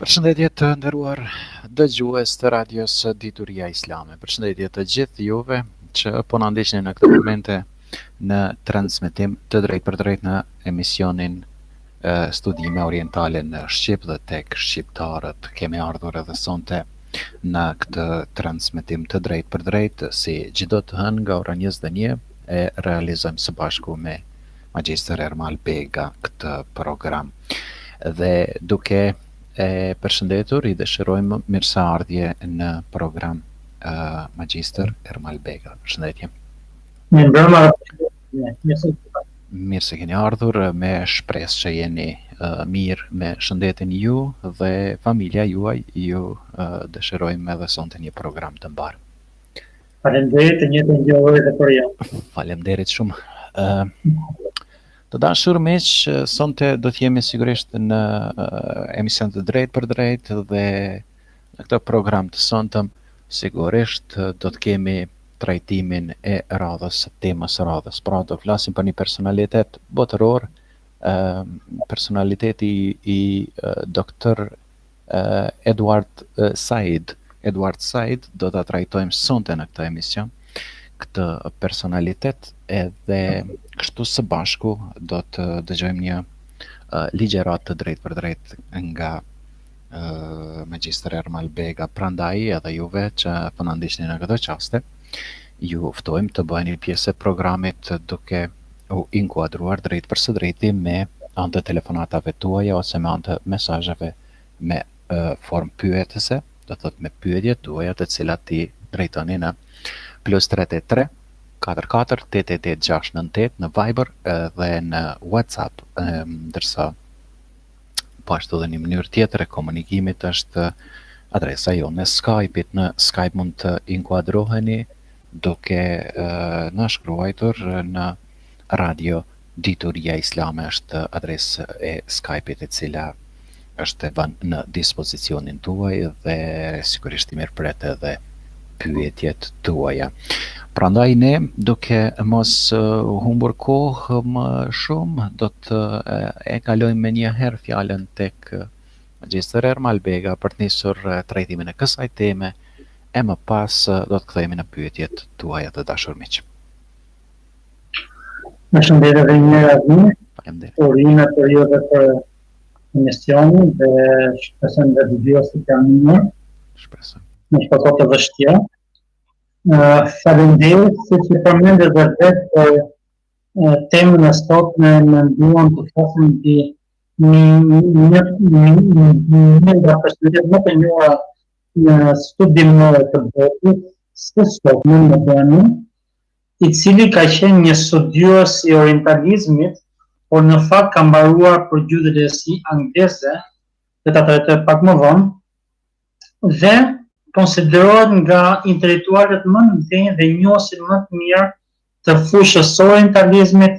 Përshëndetje të nderuar dëgjues të radios Dituria Islame. Përshëndetje të gjithë juve që po na ndiqni në këtë momente në transmetim të drejtë për drejtë në emisionin Studime Orientale në Shqip dhe tek shqiptarët. Kemi ardhur edhe sonte në këtë transmetim të drejtë për drejtë si çdo të hënë nga ora 21 e realizojmë së bashku me Magjister Ermal Bega këtë program. Dhe duke e përshëndetur, i dëshirojmë mirëseardhje në program Magjister Ermal Bega. Përshëndetje. Mirë se keni ardhur, me shpresë që jeni mirë me shëndetin ju dhe familja juaj. Ju dëshirojmë edhe sonte një program të mbar. Faleminderit, njëjtën gjë edhe për ju. Faleminderit shumë. Të dashur miq, sonte do të jemi sigurisht në emision të drejtë për drejtë dhe në këtë program të sontëm sigurisht do të kemi trajtimin e radhës, temës së radhës. Pra do flasim për një personalitet botëror, personaliteti i doktor Edward Said. Edward Said do ta trajtojmë sonte në këtë emision, këtë personalitet, edhe kështu së bashku do të dëgjojmë një ligjërat të drejtë për drejtë nga Magjister Ermal Bega. Prandaj edhe juve që po na ndiqni në këtë çaste, ju ftojmë të bëheni pjesë e programit duke u inkuadruar drejt për së drejti me anë të telefonatave tuaja ose me anë të mesazheve me formë pyetëse, do thotë me pyetjet tuaja të cilat i drejtoni në +383 44 88 698 në Viber dhe në WhatsApp, ndërsa po ashtu edhe një mënyrë tjetër e komunikimit është adresa jonë e Skype-it. Në Skype mund të inkuadroheni duke na shkruar në Radio Dituria Islame, është adresë e Skype-it e cila është e vënë në dispozicionin tuaj dhe sigurisht i mirëpret edhe pyetjet tuaja. Prandaj ne, duke mos humbur kohë më shumë, do të e kalojmë me një herë fjalën tek Magjister Ermal Bega për të nisur trajtimin e kësaj teme, e më pas do të kthehemi në pyetjet tuaja të dashur miq. Përshëndetje edhe një herë aty. Faleminderit. Urime për ju dhe për emisionin dhe shpresoj të dëgjosit janë mirë. Shpresoj. Në shpatot të vështira. Faleminderit se që përmendë dhe vetë për temën e sotme, në nduam të flasim një nga personalitet më të njohura në studimore të botës, së sotme moderne, i cili ka qenë një studiues i orientalizmit, por në fakt ka mbaruar përgjithësi angleze, dhe ta trajtoj pak më vonë, dhe konsiderohet nga intelektualët më të mëdhenj dhe njohësit më të mirë të fushës së orientalizmit,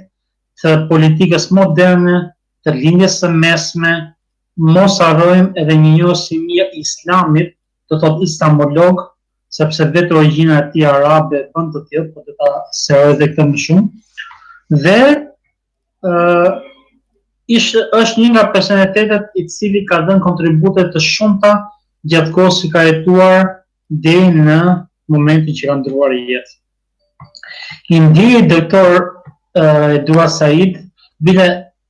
të politikës moderne, të lindjes së mesme. Mos harrojmë edhe një njohës i mirë i islamit, do thotë islamolog, sepse vetë origjina e tij arabe bën të tillë, por do ta seroj edhe këtë më shumë. Dhe është një nga personalitetet i cili ka dhënë kontribute të shumta gjatë kohës që ka jetuar deri në momentin që ka ndruar jetë. I ndjeri doktor Edward Said bile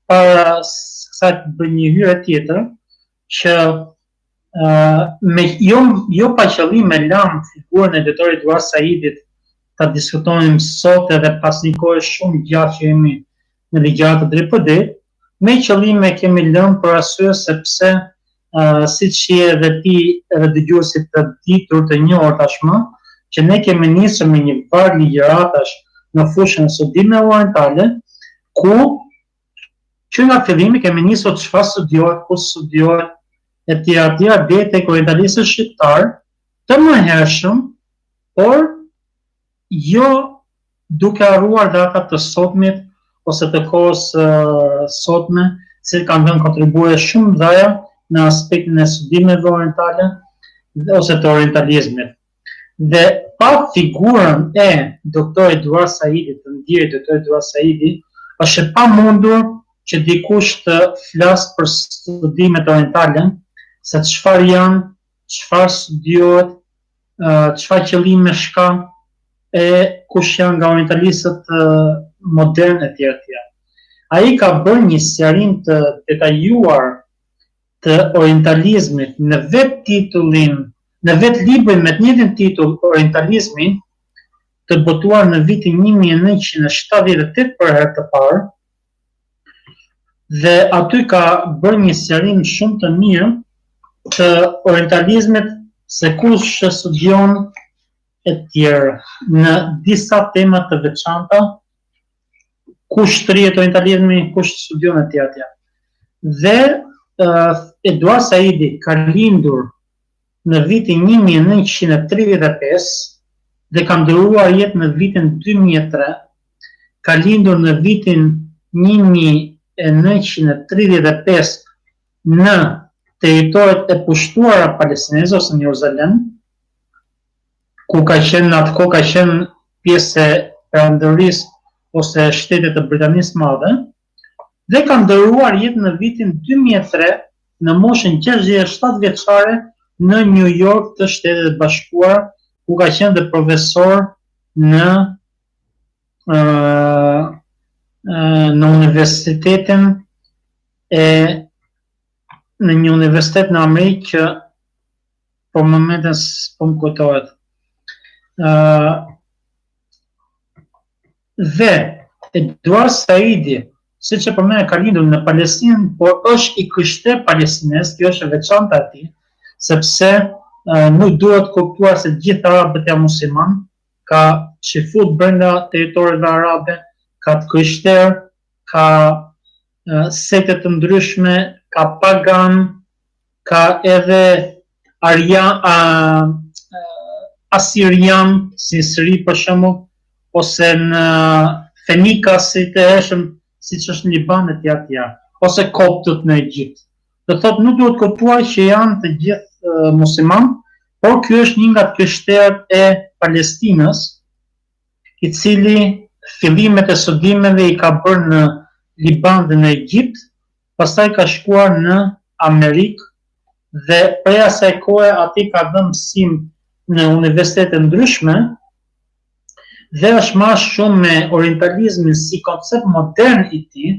para kësaj të bëj një hyrje tjetër që me jo pa qëllim me lëmë figurën e doktorit Edward Saidit ta diskutojmë sot edhe pas një kohe shumë gjatë që jemi në ligjërat të drejtë për drejtë, me qëllim e kemi lëmë për arsye sepse siç je edhe ti edhe dëgjuesit të ditur të njohur tashmë, që ne kemi nisur me një varg ligjëratash në fushën e studimeve orientale, ku që nga fillimi kemi nisur çfarë studiohet, ku studiohet, etj deri tek orientalistët shqiptar të mëhershëm, por jo duke harruar datat të sotmit ose të kohës sotme, që kanë dhënë kontribute shumë dhaja në aspektin e studimeve orientale ose të orientalizmit. Dhe pa figurën e doktor Edward Saidit, të ndjerit doktor Edward Saidi, është e pamundur që dikush të flasë për studimet orientale, se çfarë janë, çfarë studiohet, çfarë qëllime ka, e kush janë nga orientalistët modern e tjerë tjerë. Ai ka bërë një sqarim të detajuar të orientalizmit në vetë titullin, në vetë librin me të njëjtin titull Orientalizmi, të botuar në vitin 1978 për herë të parë, dhe aty ka bërë një sqarim shumë të mirë të orientalizmit, se kush studion e tjerë në disa tema të veçanta, kush shtrihet orientalizmi, kush studion e tjerë. Dhe Eduard Saidi ka lindur në vitin 1935 dhe ka ndëruar jetë në vitin 2003, ka lindur në vitin 1935 në territoret e pushtuara palestineze ose në Jeruzalem, ku ka qenë atë kohë ka qenë pjesë e perandërisë ose shtetet të Britanisë Madhe, dhe ka ndëruar jetë në vitin 2003 në moshën 67 vjeçare në New York të Shtetet e Bashkuara, ku ka qenë dhe profesor në universitetin në një universitet në Amerikë që për momentin s'po më kujtohet. Dhe Eduard Saidi, siç e përmendë, ka lindur në Palestinë, por është i krishterë palestinez, kjo është e veçantë atij, sepse nuk duhet kuptuar se gjithë arabët janë musliman, ka shifut brenda territoreve arabe, ka të krishterë, ka sekte të ndryshme, ka pagan, ka edhe asirian, si Siri për shembull, ose në Fenikasit e hershëm, siç është në Liban e tjerë, ose koptët në Egjipt. Do thotë nuk duhet kuptuar që janë të gjithë musliman, por ky është një nga krishterët e Palestinës, i cili fillimet e studimeve i ka bërë në Liban dhe në Egjipt, pastaj ka shkuar në Amerikë dhe prej asaj kohe aty ka dhënë mësim në universitete ndryshme dhe është marrë shumë me orientalizmin si koncept modern i tij,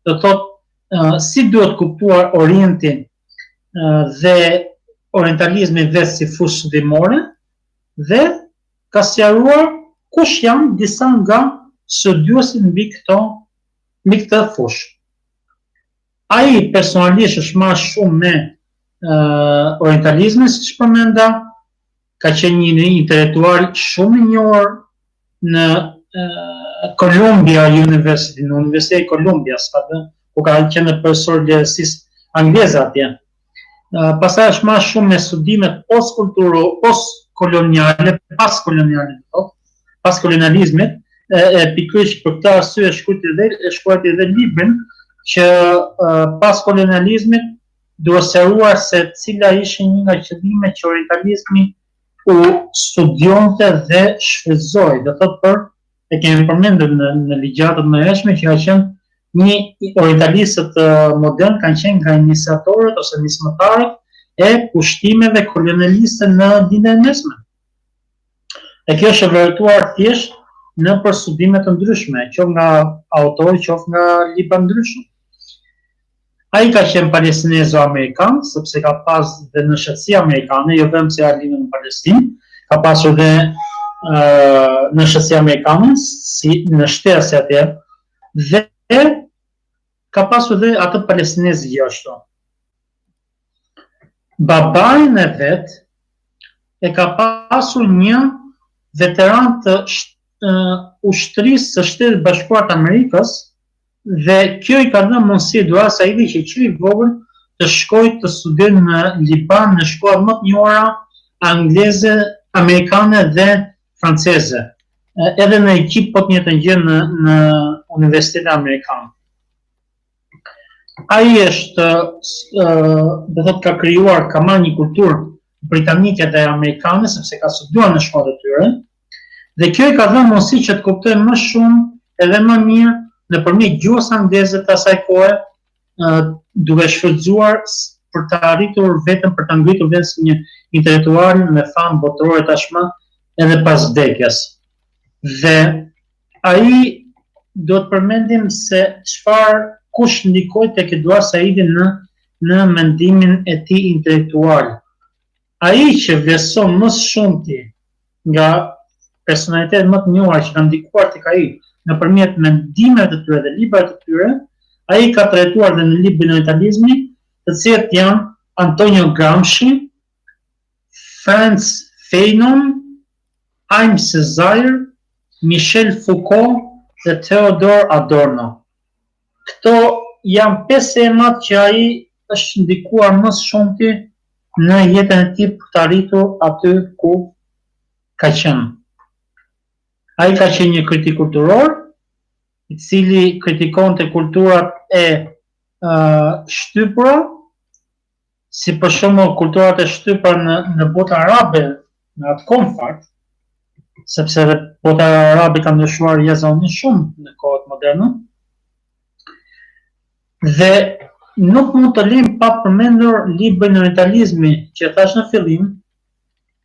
do thotë si duhet kuptuar Orientin dhe orientalizmi vetë si fushë studimore, dhe ka sqaruar kush janë disa nga studiuesit mbi këtë fushë. Ai personalisht është marrë shumë me orientalizmin, siç përmenda, ka qenë një intelektual shumë i njohur në Columbia University, në Universitetin e Columbias, ku ka qenë profesor lehtësisë angleze atje. Pastaj është marrë shumë me studimet postkoloniale, pas kolonializmit, pikërisht për këtë arsye shkruajti edhe librin që pas kolonializmit duhet sqaruar se cila ishin një nga qëllimet që orientalizmi u studionte dhe shfrytëzoi. Do thotë për, e kemi përmendur në ligjëratat më hershme, që ka qenë një orientalistët modern kanë qenë nga iniciatorët ose nismëtarët e pushtimeve kolonialiste në Lindjen e Mesme. E kjo është e vërtetuar thjesht në për studime të ndryshme, qoftë nga autorë, qoftë nga libra ndryshme. Ai ka qenë palestinezo-amerikan, sepse ka pas dhe në shëtësi amerikane, jo vetëm se ka lindur në Palestinë, ka pasur dhe në shëtësi amerikane, si në shtesë atje, dhe ka pasur dhe atë palestinez gjithashtu. Babain e vet e ka pasur një veteran të ushtrisë së Shtetit Bashkuar të Amerikës, dhe kjo i ka dhënë mundësi Eduard Saidi që qyri i vogël të shkojë të studionte në Liban në shkollat më të njohura angleze, amerikane dhe franceze. Edhe në Egjipt po të njëjtën gjë në universitetet amerikane. Ai është, do thotë, ka krijuar, ka marrë një kulturë britanike dhe amerikane, sepse ka studiuar në shkollat e tyre, dhe kjo i ka dhënë mundësi që të kuptojë më shumë edhe më mirë nëpërmjet gjuhës angleze të asaj kohe, duke shfrytzuar për të arritur vetëm, për të ngritur vetëm si një intelektual me famë botërore tashmë edhe pas vdekjes. Dhe ai do të përmendim se kush ndikoi tek Eduard Saidi në mendimin e tij intelektual. Ai që vlerëson më shumti nga personalitetet më të njohura që kanë ndikuar tek ai nëpërmjet mendimeve të tyre dhe librave të tyre, ai ka trajtuar dhe në librin e Orientalizmi, të cilët janë Antonio Gramsci, Franz Fanon, Haim Césaire, Michel Foucault dhe Theodor Adorno. Këto janë 5 emrat që ai është ndikuar më shumti në jetën e tij për të arritur aty ku ka qenë. Ai ka qenë një kritik kulturor, i cili kritikonte kulturat e shtypura, si për shembull kulturat e shtypura në botën arabe, në atë kohë fakt, sepse bota arabe ka ndryshuar jashtëzakonisht shumë në kohët moderne. Dhe nuk mund të lejmë pa përmendur librin e Orientalizmi që thash në fillim,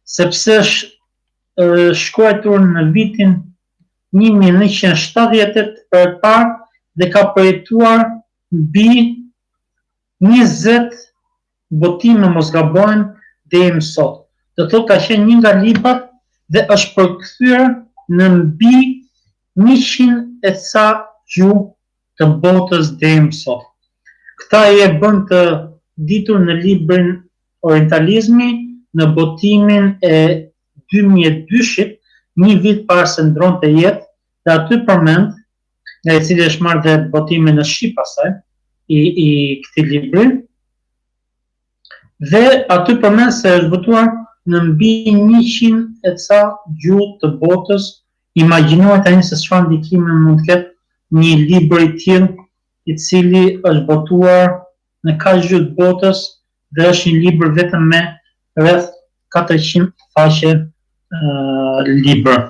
sepse është shkruar në vitin 1978 për parë dhe ka projektuar mbi 20 botime mos gabojnë deri më sot. Do thotë ka qenë një nga librat dhe është përkthyer në mbi 100 e ca gjuhë të botës deri më sot. Këta e bën të ditur në librin Orientalizmi në botimin e 2002-shit, një vit para se ndronte jetë, dhe aty përmend, nga i cili është marrë dhe botimin në shqip pastaj i këtij libri, dhe aty përmend se është botuar në mbi 100 e ca gjuhë të botës. Imagjinoj tani se çfarë ndikimi mund të ketë një libër i tillë i cili është botuar në kaq gjuhë të botës dhe është një libër vetëm me rreth 400 faqe libër.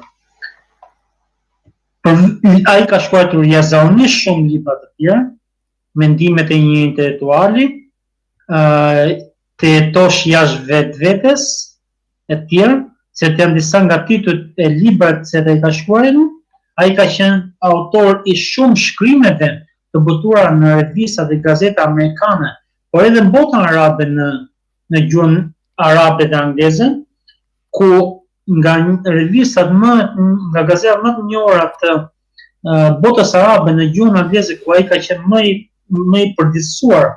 Ai ka shkruar jashtëzakonisht shumë libra të tjerë, mendimet e një intelektuali, të jetosh jashtë vetvetes e tjerë, se të janë disa nga titujt e librave që ai ka shkruar. Ai ka qenë autor i shumë shkrimeve të botuara në revista dhe gazeta amerikane, por edhe në botën arabe, në gjuhën arabe dhe angleze, ku nga revistat nga gazetat më të njohura të botës arabe në gjuhën angleze, ku ai ka qenë më i përditësuar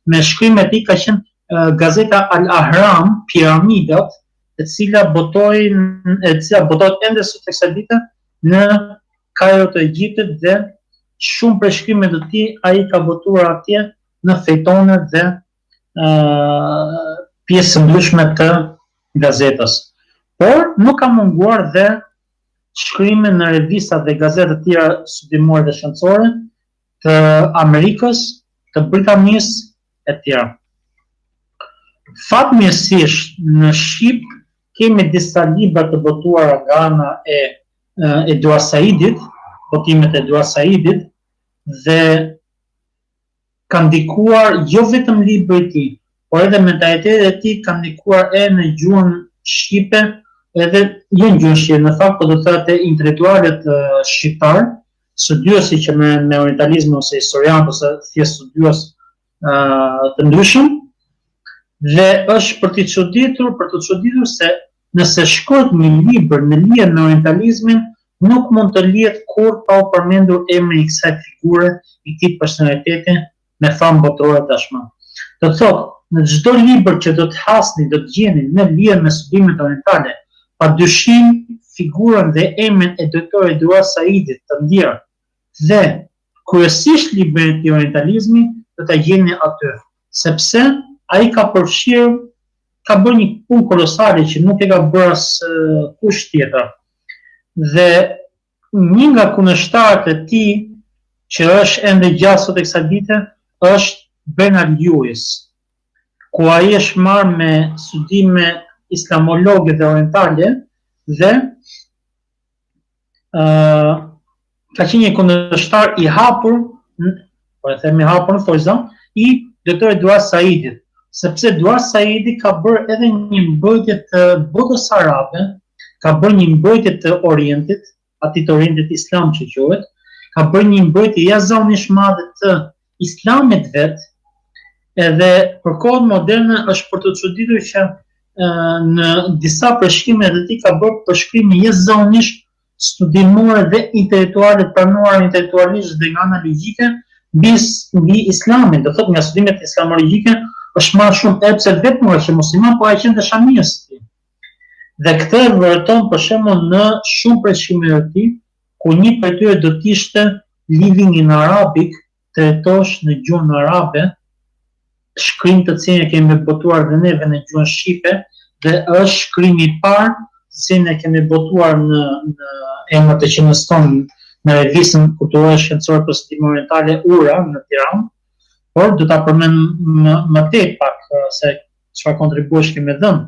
me shkrimet i, ka qenë gazeta Al-Ahram, Piramidat, e cila botohet ende sot tek kësaj dite në Kairo të Egjiptit, dhe shumë prej shkrimeve të tij ai ka botuar atje në fejtone dhe pjesë ndryshme të gazetës. Por nuk ka munguar dhe shkrime në revista dhe gazeta të tjera studimore dhe shkencore të Amerikës, të Britanisë e tjera. Fatmirësisht në Shqip kemi disa libra të botuara nga ana e Eduard Saidit, botimet e Eduard Saidit, dhe ka ndikuar jo vetëm libri i tij, por edhe mentaliteti i tij ka ndikuar edhe në gjuhën shqipe, edhe jo në gjuhën shqipe, në fakt po do të thotë intelektualët shqiptar, studiosi që me orientalizmin ose historian ose thjesht studios të ndryshëm, dhe është për të çuditur se nëse shkruhet një libër në lidhje me orientalizmin, nuk mund të lihet kur pa u përmendur emri i kësaj figure, i këtij personaliteti me famë botërore tashmë. Do të thotë, në çdo libër që do të hasni, do të gjeni në lidhje me studimet orientale, padyshim figurën dhe emrin e doktor Eduard Saidit të ndjerë, dhe kryesisht librin e orientalizmi do ta gjeni aty, sepse ai ka përfshirë, ka bërë një punë kolosale që nuk e ka bërë as kush tjetër. Dhe një nga kundërshtarët e tij, që është ende gjatë sot e kësaj dite, është Bernard Lewis, ku ai është marrë me studime islamologe dhe orientale, dhe ka qenë një kundërshtar i hapur, po e themi hapur në forza, i doktor Eduard Saidit, sepse Edward Saidi ka bërë edhe një mbrojtje të botës arabe, ka bërë një mbrojtje të Orientit, atij të Orientit Islam që quhet, ka bërë një mbrojtje jashtëzakonisht madhe të Islamit vet, edhe për kohën moderne është për të çuditur që në disa përshkrime të tij ka bërë përshkrime jashtëzakonisht studimore dhe intelektuale, pranuara intelektualisht dhe nga ana logjike mbi Islamin, do thotë nga studimet islamologjike është marrë shumë epse vetëm që musliman, po ai qenë shamjes i tij. Dhe këtë e vërteton për shembull në shumë përshkrime të tij, ku një prej tyre do të ishte Living in Arabic, të jetosh në gjuhën arabe, shkrim të cilin e kemi botuar dhe neve në gjuhën shqipe, dhe është shkrimi i parë të cilin e kemi botuar në emër të qenies tonë në revistën kulturore shkencore për studim orientale URA në Tiranë, por do ta përmend më tej pak se çfarë kontribuesh kemi dhënë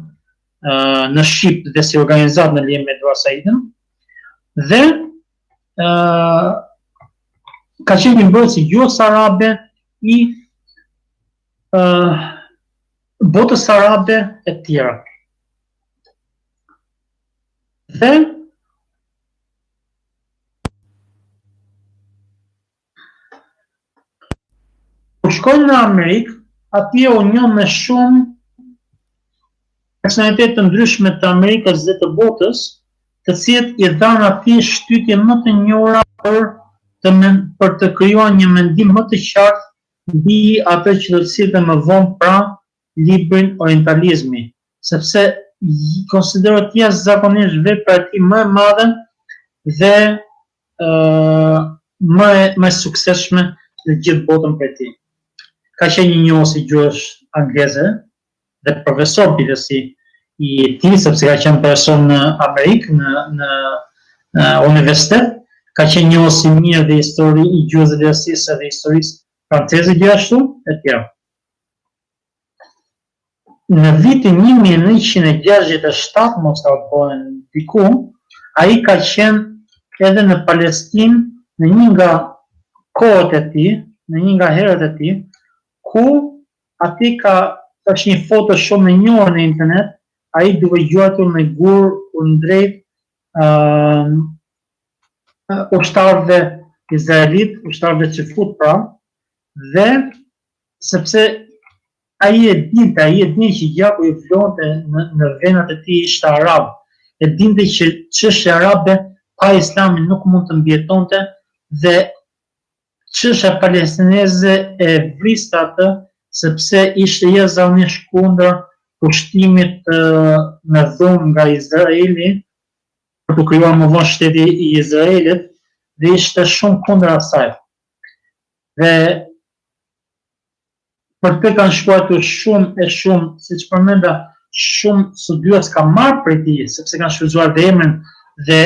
në Shqip dhe si organizat në lidhje me Edward Saidin. Dhe ka qenë një mbrojtës i gjuhës arabe i botës arabe e tjera. Dhe kur shkojnë në Amerikë, atje u njoh me shumë personalitetë të ndryshme të Amerikës dhe të botës, të cilët i dhanë atij shtytje më të njohura për të krijuar një mendim më të qartë mbi atë që do të sillte më vonë pra librin Orientalizmi, sepse konsiderohet jashtëzakonisht vepra e tij më e madhe dhe më e suksesshme në gjithë botën për tij. Ka qenë një njohës i gjuhës angleze dhe profesor biletësi i tij, sepse ka qenë profesor në Amerikë, në universitet, ka qenë njohës i mirë dhe histori i gjuhës dhe lehtësisë dhe historisë franceze gjithashtu e tjera. Në vitin 1967, mos ka bëhen diku, ai ka qenë edhe në Palestinë në një nga kohët e tij, në një nga herët e tij, ku ati është një foto shumë e njohur në internet, ai duke gjuatur me gur kundrejt ushtarëve izraelit, ushtarëve që fut pra, dhe sepse ai e dinte që gjaku i flonte në venat e tij ishte arab, e dinte që çështja arabe pa Islamin nuk mund të mbijetonte dhe çështja palestineze e vriste atë sepse ishte jashtëzakonisht kundër pushtimit me dhunë nga Izraeli për të krijuar më vonë shteti i Izraelit dhe ishte shumë kundër asaj. Dhe për të kanë shkruar shumë, siç përmenda, shumë studiues kanë marrë prej tij, sepse kanë shfrytzuar dhe emrin dhe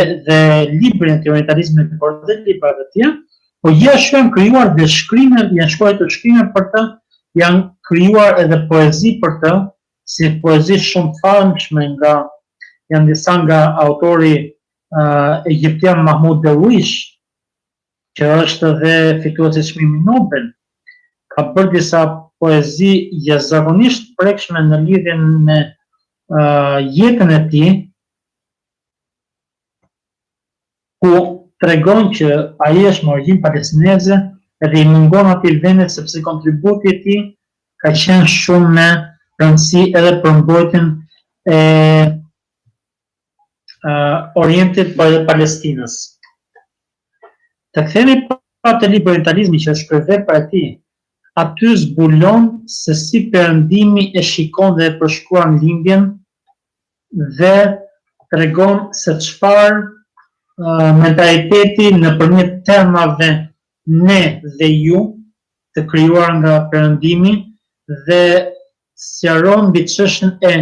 librin e Orientalizmit, por dhe libra të tjerë. Po jashtë janë krijuar dhe shkrimet, janë shkruar të shkrimet për të, janë krijuar edhe poezi për të, si poezi shumë famshme janë disa nga autori egjiptian Mahmoud Darwish, që është edhe fituesi i çmimit Nobel, ka bërë disa poezi jashtëzakonisht prekshme në lidhje me jetën e tij, ku tregon që ai është me origjinë palestineze dhe i mungon atij vendet sepse kontributi i tij ka qenë shumë me rëndësi edhe për mbrojtjen e Orientit për Palestinës. Të kthehemi pra te libri Orientalizmi që është vepra e tij, aty zbulon se si Perëndimi e shikon dhe e përshkruan lindjen dhe tregon se çfarë mentaliteti nëpërmjet termave ne dhe ju të krijuar nga Perëndimi dhe sqaron mbi çështjen e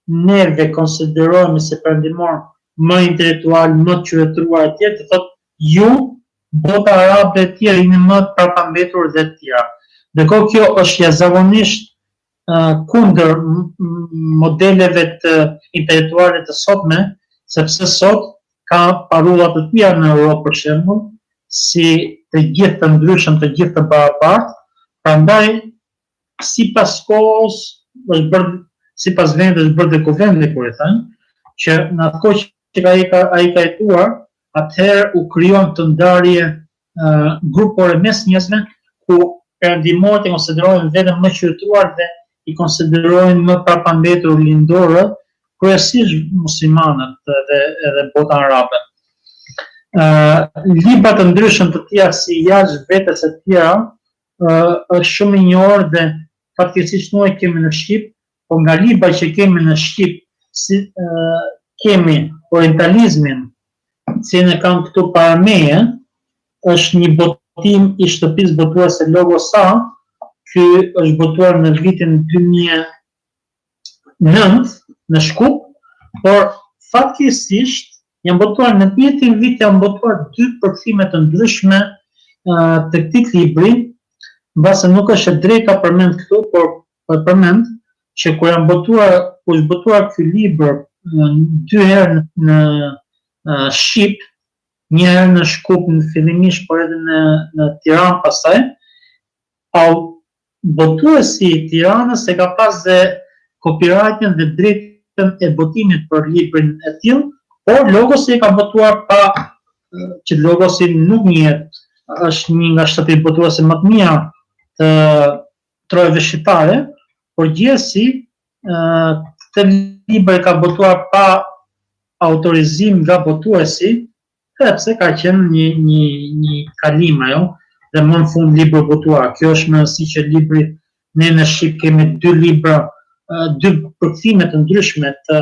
neve konsiderohemi si perëndimor më intelektual, më qytetëruar e tjerë, të thotë ju, bota arabe e tjerë, jeni më të parapambetur dhe të tjera. Ndërkohë kjo është jashtëzakonisht kundër modeleve të intelektuale të sotme, sepse sot ka parulla të tjera në Europë për shembull, si të gjithë të ndryshëm, të gjithë të barabartë, prandaj sipas kohës është bërë sipas vendit, është bërë dekovendi, kur e thënë, që në atë kohë që ai ka jetuar, atëherë u krijuan të ndarje grupore mes njerëzve, ku perëndimorët i konsiderojnë vetëm më qytetuar dhe i konsiderojnë më parapambetur lindorët, kryesisht muslimanët edhe bota arabe. Libra të ndryshëm të tjera si Jashtë vetes e tjera është shumë i njohur dhe fatkeqësisht nuk e kemi në shqip, por nga libra që kemi në shqip kemi Orientalizmin, si ne kam këtu para meje, është një botim i shtëpisë botuese Logosa. Ky është botuar në vitin 2009 në Shkup, por fatkeqësisht janë botuar në të njëjtin vit, janë botuar 2 përkthime të ndryshme të këtij libri, mbase nuk është e drejta përmend këtu, por përmend që kur është botuar ky libër 2 herë në Shqip, një herë në Shkup në fillimisht, por edhe në Tiranë pastaj, botuesi i Tiranës e ka pas dhe copyrightin dhe drejtën e botimit për librin e tillë, por Logosi e ka botuar pa që Logosi nuk njihet, është një nga shtëpitë botuese më të mira të trojve shqiptare, por gjithsesi këtë libër ka botuar pa autorizim nga botuesi, sepse ka qenë një kalim ajo, dhe më në fund libër botuar. Kjo është më rëndësi që libri, ne në Shqip kemi 2 libra, 2 përkthime të ndryshme të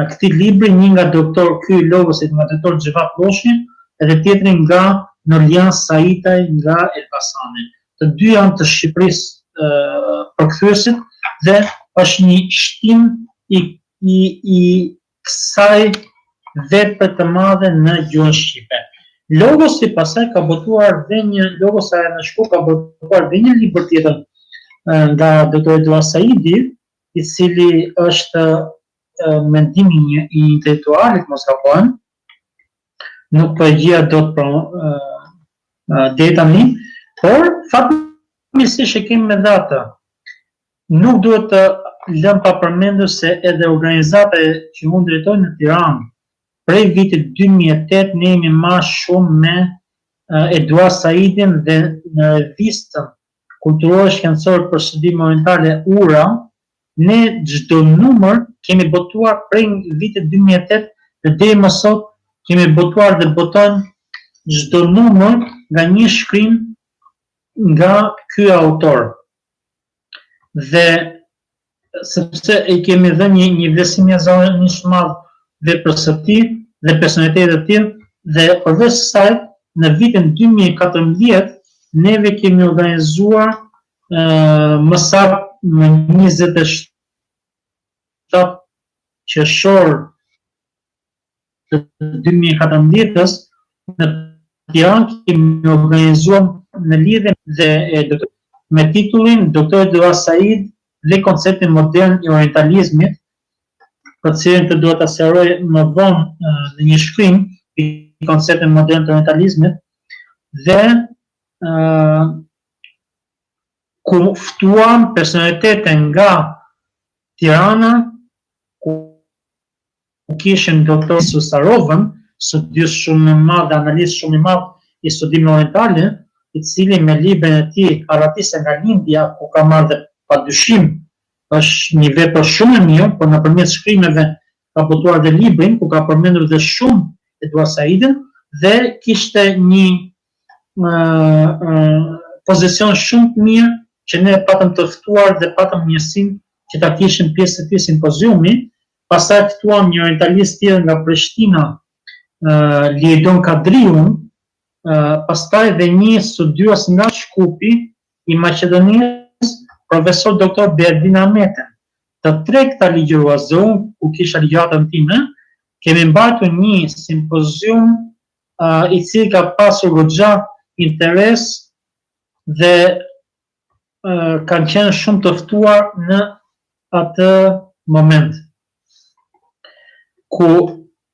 këtij libri, një nga ky Logosit nga doktor Xhevat Loshi, edhe tjetri nga Nurlian Saitaj nga Elbasani. Të dy janë të Shqipërisë përkthyesit dhe është një shtim i kësaj vepre të madhe në gjuhën shqipe. Logosi pasaj ka botuar dhe një, Logosa në Shkup ka botuar dhe një libër tjetër nga doktor Eduard Saidi, i cili është mendimi i intelektualit, mos gabojmë, nuk po e gjija dot deri tani, por fatmirësisht e kemi me data. Nuk duhet të lëm pa përmendur se edhe organizata që unë drejtoj në Tiranë, prej vitit 2008 ne jemi marrë shumë me Eduard Saidin dhe në revistën kulturore shkencore për studime orientale URA, ne çdo numër kemi botuar prej vitit 2008 dhe deri më sot kemi botuar dhe botojmë çdo numër nga një shkrim nga ky autor. Dhe sepse i kemi dhënë një vlerësim jashtëzakonisht të madh veprës së tij dhe personalitetit të tij, dhe përveç kësaj në vitin 2014 neve kemi organizuar më saktë në 27 qershor të 2014 në Tiranë kemi organizuar në lidhje me titullin Doktor Eduard Said dhe konceptin modern i orientalizmit, për cilin të duhet ta sqaroj më vonë në një shkrim i konceptit modern të orientalizmit, dhe ku ftuam personalitete nga Tirana, ku kishim doktor Susarovën, studius shumë i madh, analist shumë i madh i studimeve orientale, i cili me librin e tij Arratisa nga lindja, ku ka marrë dhe padyshim është një vepër shumë e mirë, por nëpërmjet shkrimeve ka botuar dhe librin, ku ka përmendur dhe shumë Eduard Saidin, dhe kishte një pozicion shumë të mirë që ne patëm të ftuar dhe patëm mirësinë që ta kishim pjesë të këtij simpoziumi. Pastaj ftuam një orientalist tjetër nga Prishtina, Liedon Kadriun, pastaj dhe një studiues nga Shkupi i Maqedonisë, profesor doktor Berdin Ahmeten. Të tre këta ligjërues, ku kisha ligjëratën time, kemi mbajtur një simpozium i cili ka pasur goxha interes dhe kanë qenë shumë të ftuar në atë moment. Ku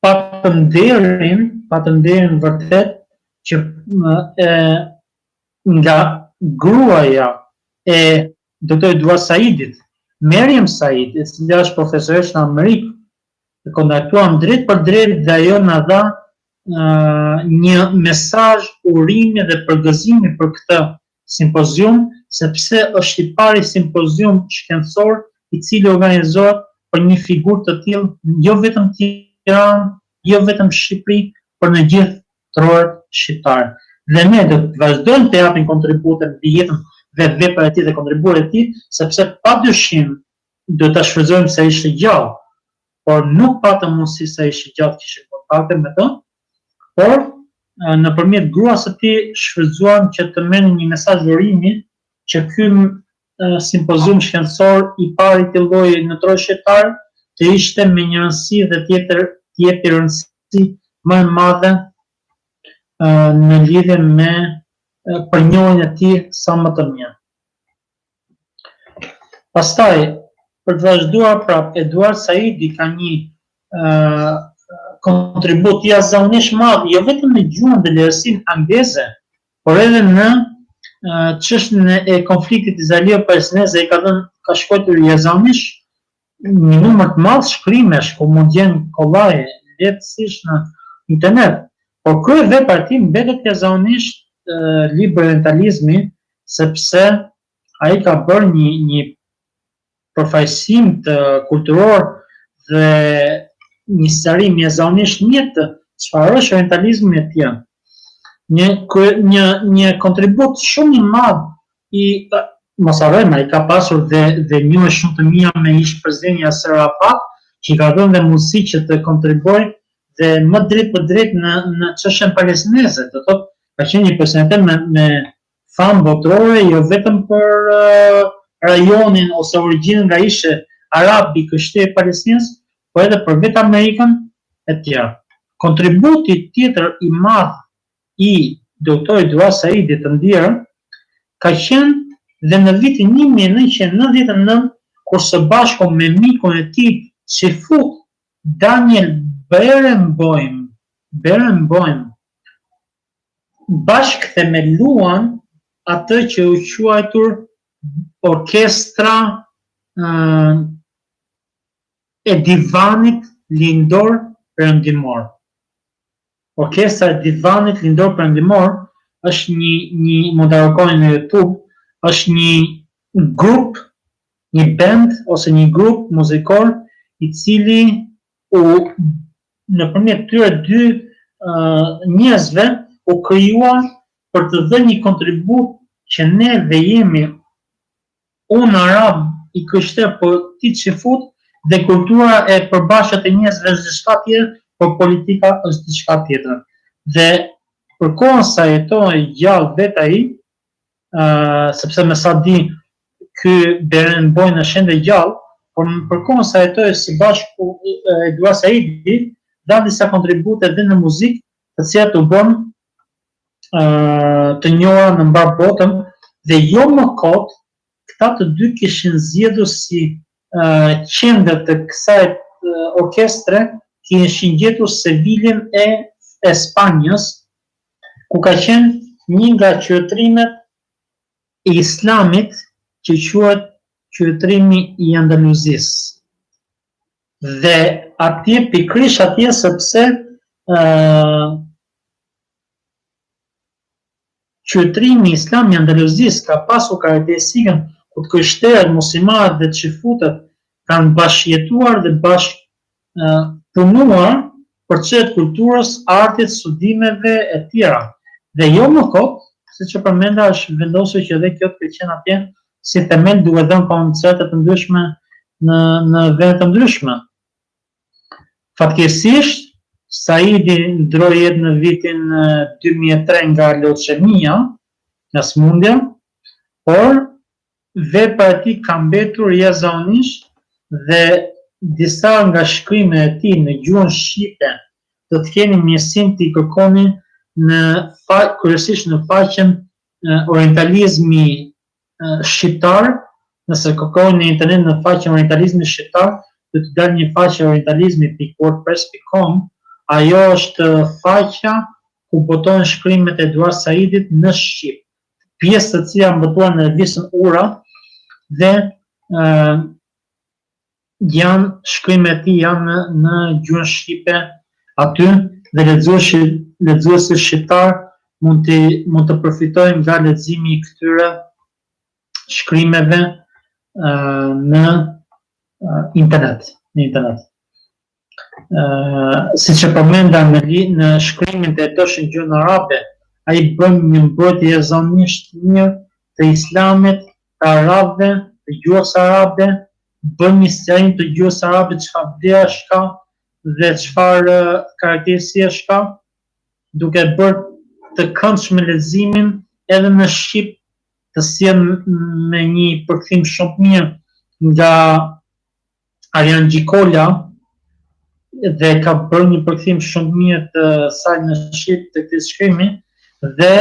patëm nderin vërtet që nga gruaja e doktor Eduard Saidit Miriam Said, e cila është profesoresh në Amerikë, e kontaktuam drejt për drejt dhe ajo na dha një mesazh urimi dhe përgëzimi për këtë simpozium, sepse është i pari simpozium shkencor i cili organizohet për një figurë të tillë, jo vetëm Tiranë, jo vetëm Shqipëri, por në gjithë troret shqiptare. Dhe ne do të vazhdojmë të japim kontribute në jetën dhe veprat e tij dhe kontributet e tij, sepse padyshim do ta shfrytëzojmë se ishte gjallë, por nuk patëm mundësi se ishte gjallë kishim kontakte me të, por nëpërmjet gruas së tij shfrytëzuam që të merrnim një mesazh urimi që ky simpozium shkencor i pari të lloji në troret shqiptare të ishte me një rëndësi dhe të jepi rëndësi më e madhe në lidhje me përnjohjen e tij sa më të mirë. Pastaj, për të vazhduar prap, Eduard Saidi ka një kontribut jashtëzakonisht madh, jo vetëm në gjuhën dhe lehtësinë angleze, por edhe në çështjen e konfliktit izraelo-palestinez, ai ka shkruar jashtëzakonisht një numër të madh shkrimesh ku mund gjen kollaj lehtësisht në internet. Por kryevepra e tij mbetet jashtëzakonisht libri Orientalizmi, sepse ai ka bërë një përfaqësim të kulturor dhe një sqarim jashtëzakonisht mirë të çfarë është orientalizmi e tij. Një kontribut shumë i madh i mos harrojmë, ai ka pasur dhe njohje shumë të mira me ish presidentin Yasser Arafat, që i ka dhënë dhe mundësi që të kontribuojë dhe më drejt për drejt në çështjen palestineze. Do thotë, ka qenë një personalitet me famë botërore, jo vetëm për rajonin ose origjinën nga ishte arab i kështjeve palestinës, por edhe për vetë Amerikën e tjera. Kontributi tjetër i madh i doktorit Eduard Saidit të ndjerë ka qenë dhe në vitin 1999, kur së bashku me mikun e tij Shifut Daniel Berenboim bashkë themeluan atë që u quajtur Orkestra e Divanit Lindor Perëndimor. Orkestra e Divanit Lindor Perëndimor është një mund ta kërkoni në YouTube, është një grup, një band ose një grup muzikor i cili nëpërmjet tyre dy njerëzve u krijuar për të dhënë një kontribut që ne dhe jemi unë arab i kështër për ti Shifut dhe kultura e përbashkët e njerëzve është diçka tjetër, por politika është diçka tjetër. Dhe për kohën sa jetoi gjallë vetë ai, sepse me sa di ky Berenboim është ende gjallë, por për kohën sa jetoi së bashku Eduard Saidi dha disa kontribute edhe në muzikë, të cilat u bën të njohura në mbar botën, dhe jo më kot këta të dy kishin zgjedhur si qendër të kësaj orkestre, kishin gjetur Seviljen e Spanjës, ku ka qenë një nga qytetrimet e Islamit që quhet qytetrimi i Andaluzisë. Dhe atje pikërisht atje sepse qytetrimi islam i Andaluzisë ka pasur karakteristikën ku të krishterët, muslimanët dhe të shifutët kanë bashkëjetuar dhe punuar për çështjet kulturës, artit, studimeve e tjera. Dhe jo më kot, siç e përmenda, është vendosur që edhe kjo të qenë atje si themel, duke dhënë koncerte të ndryshme në vende të ndryshme. Fatkeqësisht, Saidi ndroi jetë në vitin 2003 nga leucemia, nga smundja, por vepra e tij ka mbetur jashtëzakonisht dhe disa nga shkrimet e tij në gjuhën shqipe do të keni mjësinë të kërkoni kryesisht në faqen Orientalizmi shqiptar. Nëse kërkoni në internet në faqen Orientalizmi shqiptar, do të dalë një faqe orientalizmi.wordpress.com. Ajo është faqja ku botohen shkrimet e Eduard Saidit në shqip, pjesë të cilat mbëtuan në revistën Ura dhe janë shkrimet e tij janë në gjuhën shqipe aty dhe lexuesit shqiptar mund të përfitojnë nga leximi i këtyre shkrimeve në internet. Siç e përmenda në shkrimin të Etosh në gjuhën arabe, ai bën një mbrojtje zakonisht mirë të islamit, të arabëve, të gjuhës arabe, bën një sqarim të gjuhës arabe çfarë vlerash ka dhe çfarë karakteristikash ka, duke bërë të këndshme leximin edhe në shqip, të sjell me një përkthim shumë të mirë nga Arjan Gjikola dhe ka bërë një përkthim shumë të mirë të saj në shqip të këtij shkrimi dhe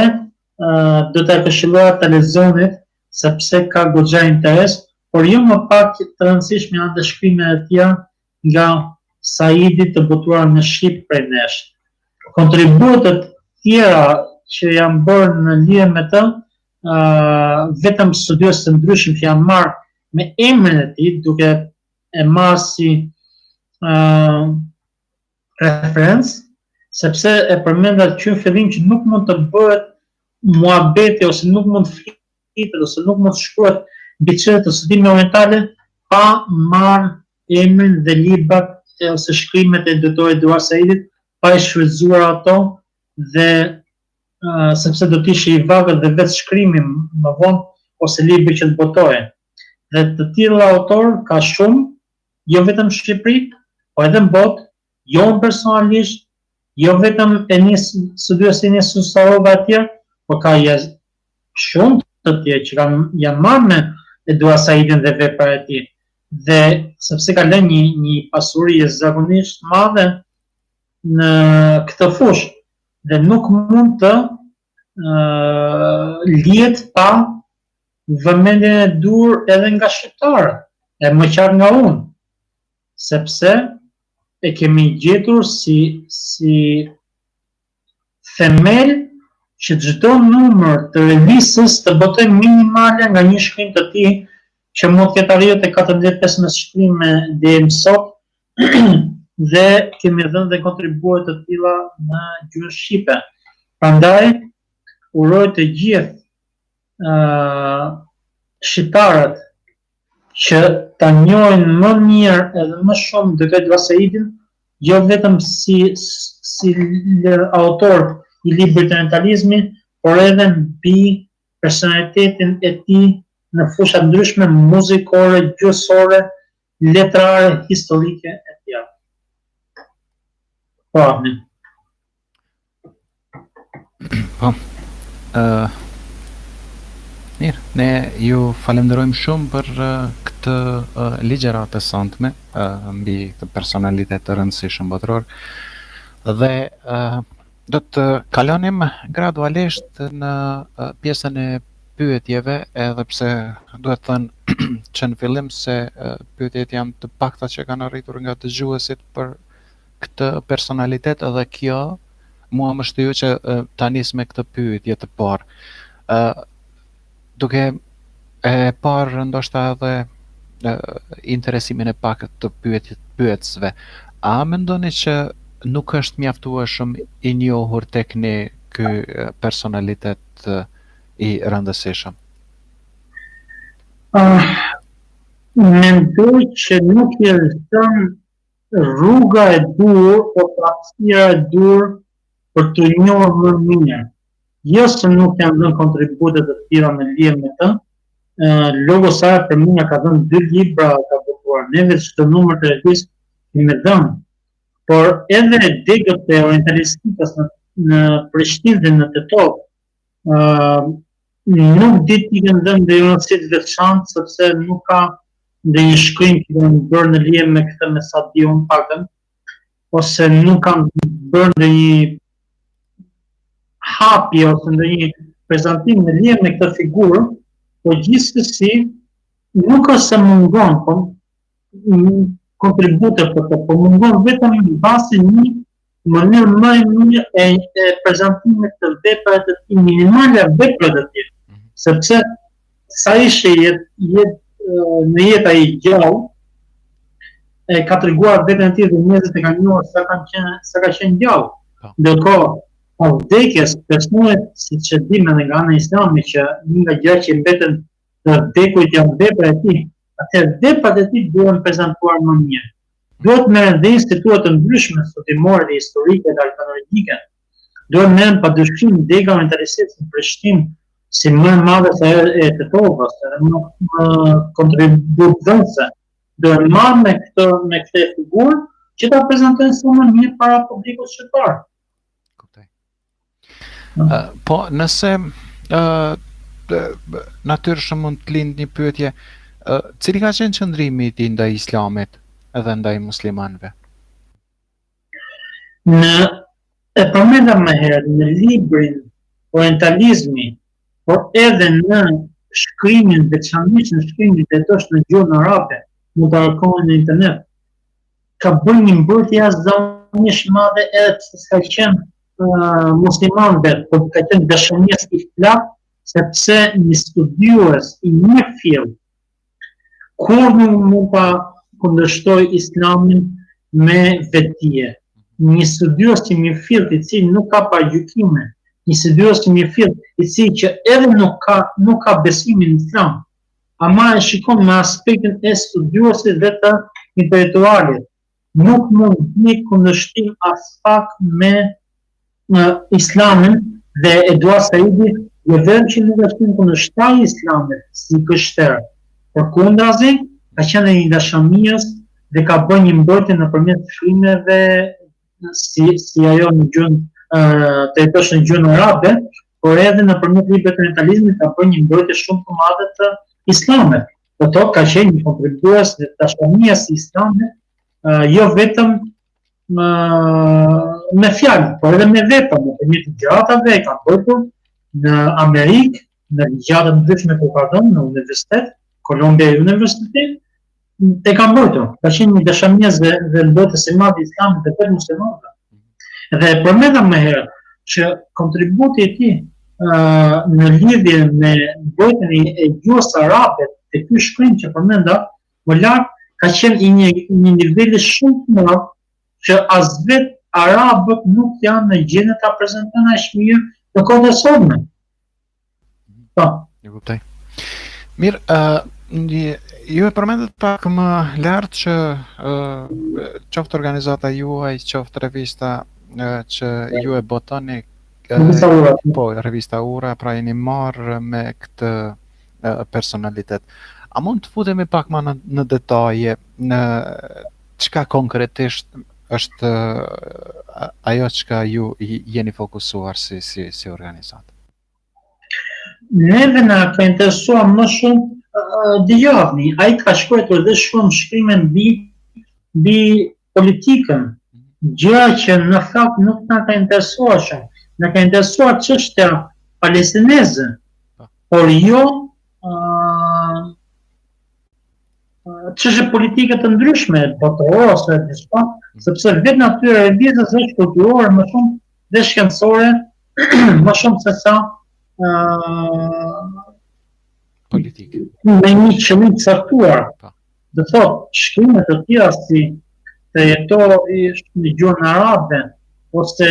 do ta këshilloja ta lexoni sepse ka goxha interes, por jo më pak të rëndësishme janë dhe shkrimet e tjera nga Saidi të botuar në shqip prej nesh. Kontributet tjera që janë bërë në lidhje me të, vetëm studios të ndryshëm që janë marrë me emrin e tij, duke e marrë si referencë, sepse e përmenda që në fillim që nuk mund të bëhet muhabeti ose nuk mund të flitet ose nuk mund të shkruhet mbi çështje të studimeve orientale pa marrë emrin dhe librat ose shkrimet e doktorit Eduard Saidit, pa i shfrytzuar ato dhe sepse do të ishte i vagël dhe vetë shkrimi më vonë ose libri që të botohen. Dhe të tillë autor ka shumë, jo vetëm në Shqipëri, po edhe në botë, jo unë personalisht, jo vetëm studiosi Enis Susarova e tjerë, po ka shumë të tjerë që janë marrë me Eduard Saidin dhe veprat e tij. Dhe sepse ka lënë një pasuri zakonisht madhe në këtë fushë dhe nuk mund të lihet pa vëmendjen e dur edhe nga shqiptarët, e më qartë nga unë, sepse e kemi gjetur si themel që çdo numër të revistës të botojë minimale nga një shkrim të tij që mund të ketë arritur te 14-15 shkrime deri më sot dhe kemi dhënë dhe kontribuar të tilla në gjuhën shqipe. Prandaj uroj të gjithë shqiptarët që ta njohin më mirë edhe më shumë doktor Eduard Saidin, jo vetëm si autor i librit Orientalizmi, por edhe mbi personalitetin e tij në fusha ndryshme muzikore, gjuhësore, letrare, historike e tjera. Po, mirë, ne ju falenderojmë shumë për këtë ligjëratë të santme mbi këtë personalitet të rëndësishëm botror dhe do të kalonim gradualisht në pjesën e pyetjeve, edhe pse duhet thënë që në fillim se pyetjet janë të pakta që kanë arritur nga dëgjuesit për këtë personalitet, edhe kjo mua më shtyu që ta nis me këtë pyetje të parë. Duke e parë ndoshta edhe interesimin e pak të pyetësve, a mendoni që nuk është mjaftueshëm i njohur tek ne ky personalitet i rëndësishëm? Mendoj që nuk i lëshon rruga e dur ose hapësira e dur për të njohur më mirë. Jo se nuk janë dhënë kontribute të tjera në lidhje me të. Logos Sara për mua ka dhënë 2 libra, ka botuar neve çdo numër të revistë kemi dhënë. Por edhe degët e orientalistikës në Prishtinë dhe në Tetov nuk di t'i kanë dhënë dhe rëndësi të veçantë, sepse nuk ka ndonjë shkrim që kanë bërë në lidhje me këtë me sa di unë paktën, ose nuk kanë bërë ndonjë hapje ose ndonjë prezantim në lidhje me këtë figurë, po gjithsesi nuk është se mungon kontribute për të, po mungon vetëm në bazë një mënyrë më e mirë e prezantimit të veprave të tij, minimale veprave të tij, sepse sa ishte në jetë ai gjallë, ka treguar veten e tij dhe njerëzit e kanë njohur sa ka qenë gjallë. Ndërkohë vdekjes besnohet, siç e dimë edhe nga ana e Islamit, që një nga gjërat që mbeten të vdekurit janë veprat e tij, atëherë veprat e tij duhen prezantuar më mirë. Duhet merren dhe instituta të ndryshme studiimore dhe historike dhe arkeologjike. Duhet merren padyshim dega mentalistikë në Prishtinë si më e madhe se e Tetovës, edhe më kontribuese. Duhet marrë me këtë figurë që ta prezantojnë sa më mirë para publikut shqiptar. Po, nëse natyrshëm mund të lindë një pyetje, cili ka qenë qëndrimi i tij ndaj Islamit edhe ndaj muslimanëve? E përmenda më herët në librin Orientalizmi, por edhe në shkrimin, veçanërisht në shkrimin e tosh në gjuhën arabe, mund ta kërkoni në internet, ka bërë një mbrojtje jashtëzakonisht madhe edhe pse s'ka qenë muslimanëve, por ka qenë dashuries i flak, sepse një studiues i mirëfill kur nuk mund ta kundërshtoj Islamin me vetdije. Një studiues i mirëfill i cili nuk ka paragjykime, një studiues i mirëfill i cili që edhe nuk ka besimin në Islam, ama e shikon me aspektin e studiuesit dhe të intelektualit. Nuk mund një kundërshtim as pak me Islamin dhe Eduard Saidi jo vetëm që nuk është kundërshtar i Islamit si krishterë, përkundrazi ka qenë një dashamirës dhe ka bërë një mbrojtje nëpërmjet shkrimeve si ajo në gjuhën të jetosh në gjuhën arabe, por edhe nëpërmjet librave të orientalizmit ka bërë një mbrojtje shumë të madhe të Islamit. Ato ka qenë një kontribues dhe dashamirës i Islamit, jo vetëm me fjalë, por edhe me vepra, nëpërmjet gjëratave e ka bërë në Amerikë, në gjëra të ndryshme ku ka dhënë në universitet, Columbia University, e ka mbrojtur. Ka qenë një dashamirës dhe mbështetës i madh i Islamit dhe të muslimanëve. Dhe përmenda më herët që kontributi i tij në lidhje me mbrojtjen e gjuhës arabe te ky shkrim që përmenda, më lart ka qenë një niveli shumë të madh që as vetë arabët nuk janë në gjendje ta prezantojnë aq mirë në kohën e sotme. Po. E kuptoj. Mirë, ju e përmendet pak më lart që qoftë organizata juaj, qoftë revista që ju e botoni, revista Ura, pra jeni marrë me këtë personalitet. A mund të futemi pak më në detaje në çka konkretisht është ajo çka ju jeni fokusuar si organizatë? Neve na ka interesuar më shumë Dijavni. Ai ka shkruar dhe shumë shkrime mbi politikën, gjëra që në fakt nuk na ka interesuar shumë. Na ka interesuar çështja palestineze, por jo çështje politike të ndryshme, botërore ose diçka, sepse vetë natyra e vjetës është kulturore më shumë dhe shkencore, më shumë se sa politike. Me një qëllim të caktuar. Do thotë, shkrimet të tjera si të jetojë në gjuhën arabe ose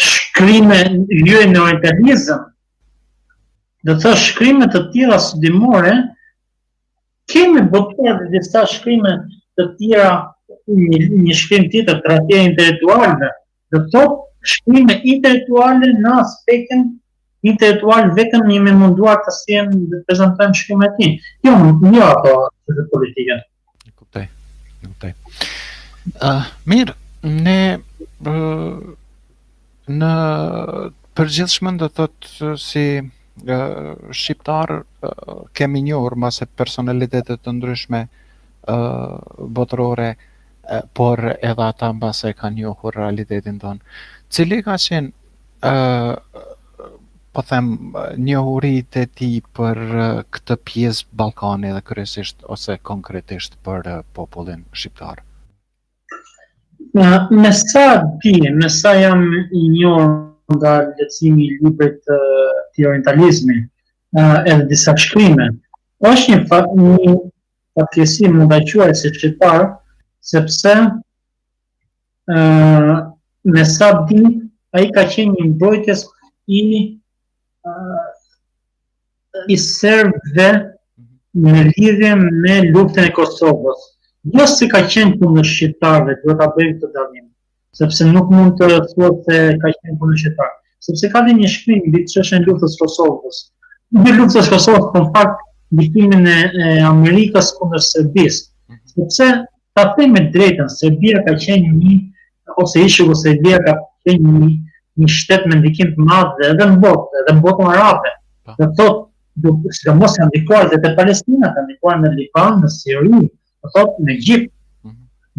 shkrime lyhe në orientalizëm, do thotë shkrime të tjera studimore, kemi botuar dhe disa shkrime të tjera, një shkrim tjetër tradhje intelektuale, do thotë shkrime intelektuale në aspektin intelektual vetëm jemi munduar të sjellëm dhe të prezantojmë shkrimet e tij. Jo ato të politike. E kuptoj. Mirë, ne në përgjithshëm do thotë si shqiptar kemi njohur mbase personalitete të ndryshme botërore, por edhe ata mbase kanë njohur realitetin tonë. Cili ka qenë po them njohuritë e tij për këtë pjesë Ballkani dhe kryesisht ose konkretisht për popullin shqiptar? Me sa jam i njohur nga leximi i librit të orientalizmi edhe disa shkrime, është fatkeqësi mund ta quaj si shqiptar, sepse me sa di ai ka qenë një mbrojtës i serbëve në lidhje me luftën e Kosovës. Jo se ka qenë kundër shqiptarëve, duhet ta bëjmë këtë dallim, sepse nuk mund të thuhet se ka qenë kundër shqiptarëve, sepse ka një shkrim mbi çështjen e luftës Kosovës. Mbi luftës Kosovës, në fakt, ndiktimin e Amerikës kundër Serbisë, sepse ta them me drejtën, Serbia ka qenë ose ish Jugoslavia ka qenë një shtet me ndikim të madh edhe në botën arabe. Do thotë, sidomos janë ndikuar dhe te Palestina, kanë ndikuar në Liban, në Siri, do thotë në Egjipt.